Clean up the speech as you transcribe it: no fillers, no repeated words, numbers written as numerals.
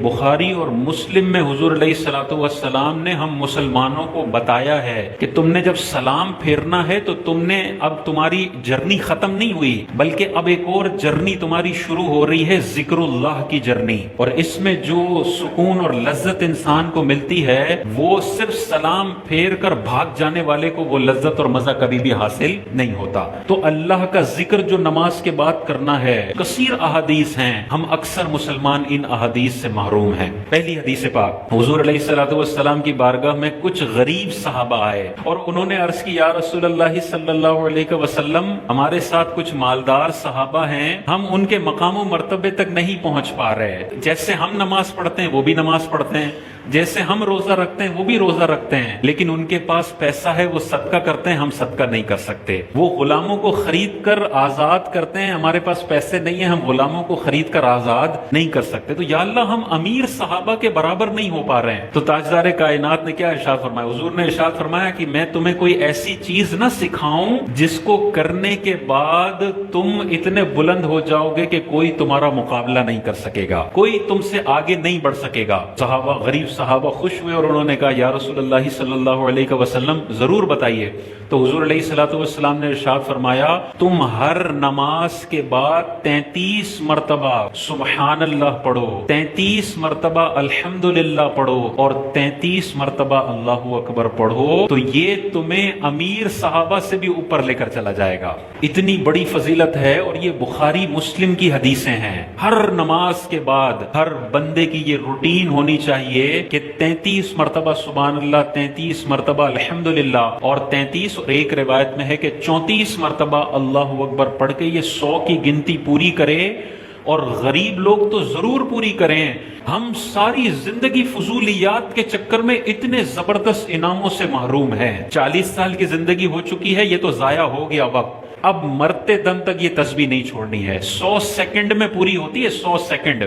بخاری اور مسلم میں حضور علیہ الصلوۃ والسلام نے ہم مسلمانوں کو بتایا ہے کہ تم نے جب سلام پھیرنا ہے تو تم نے اب تمہاری جرنی ختم نہیں ہوئی، بلکہ اب ایک اور جرنی تمہاری شروع ہو رہی ہے، ذکر اللہ کی جرنی۔ اور اس میں جو سکون اور لذت انسان کو ملتی ہے وہ صرف سلام پھیر کر بھاگ جانے والے کو وہ لذت اور مزہ کبھی بھی حاصل نہیں ہوتا۔ تو اللہ کا ذکر جو نماز کے بعد کرنا ہے، کثیر احادیث ہیں، ہم اکثر مسلمان ان احادیث سے محروم ہیں۔ پہلی حدیث پاک، حضور علیہ الصلوۃ والسلام کی بارگاہ میں کچھ غریب صحابہ آئے اور انہوں نے عرض کی، یا رسول اللہ صلی اللہ علیہ وسلم، ہمارے ساتھ کچھ مالدار صحابہ ہیں، ہم ان کے مقام و مرتبے تک نہیں پہنچ پا رہے، جیسے ہم نماز پڑھتے ہیں وہ بھی نماز پڑھتے ہیں، جیسے ہم روزہ رکھتے ہیں وہ بھی روزہ رکھتے ہیں، لیکن ان کے پاس پیسہ ہے، وہ صدقہ کرتے ہیں، ہم صدقہ نہیں کر سکتے، وہ غلاموں کو خرید کر آزاد کرتے ہیں، ہمارے پاس پیسے نہیں ہیں، ہم غلاموں کو خرید کر آزاد نہیں کر سکتے، تو یا اللہ ہم امیر صحابہ کے برابر نہیں ہو پا رہے ہیں۔ تو تاجدار کائنات نے کیا ارشاد فرمایا؟ حضور نے ارشاد فرمایا کہ میں تمہیں کوئی ایسی چیز نہ سکھاؤں جس کو کرنے کے بعد تم اتنے بلند ہو جاؤ گے کہ کوئی تمہارا مقابلہ نہیں کر سکے گا، کوئی تم سے آگے نہیں بڑھ سکے گا۔ صحابہ، غریب صحابہ خوش ہوئے اور انہوں نے کہا، یا رسول اللہ صلی اللہ علیہ وسلم ضرور بتائیے۔ تو حضور علیہ الصلوۃ والسلام نے ارشاد فرمایا، تم ہر نماز کے بعد 33 مرتبہ سبحان اللہ پڑھو، 33 مرتبہ الحمدللہ پڑھو اور 33 مرتبہ اللہ اکبر پڑھو، تو یہ تمہیں امیر صحابہ سے بھی اوپر لے کر چلا جائے گا۔ اتنی بڑی فضیلت ہے، اور یہ بخاری مسلم کی حدیثیں ہیں۔ ہر نماز کے بعد ہر بندے کی یہ روٹین ہونی چاہیے کہ 33 مرتبہ سبحان اللہ، 33 مرتبہ الحمدللہ اور 33، اور ایک روایت میں ہے کہ 34 مرتبہ اللہ اکبر پڑھ کے یہ 100 کی گنتی پوری کرے۔ اور غریب لوگ تو ضرور پوری کریں۔ ہم ساری زندگی فضولیات کے چکر میں اتنے زبردست انعاموں سے محروم ہیں۔ 40 سال کی زندگی ہو چکی ہے، یہ تو ضائع ہو گیا وقت، اب مرتے دم تک یہ تسبیح نہیں چھوڑنی ہے۔ 100 سیکنڈ میں پوری ہوتی ہے، 100 سیکنڈ۔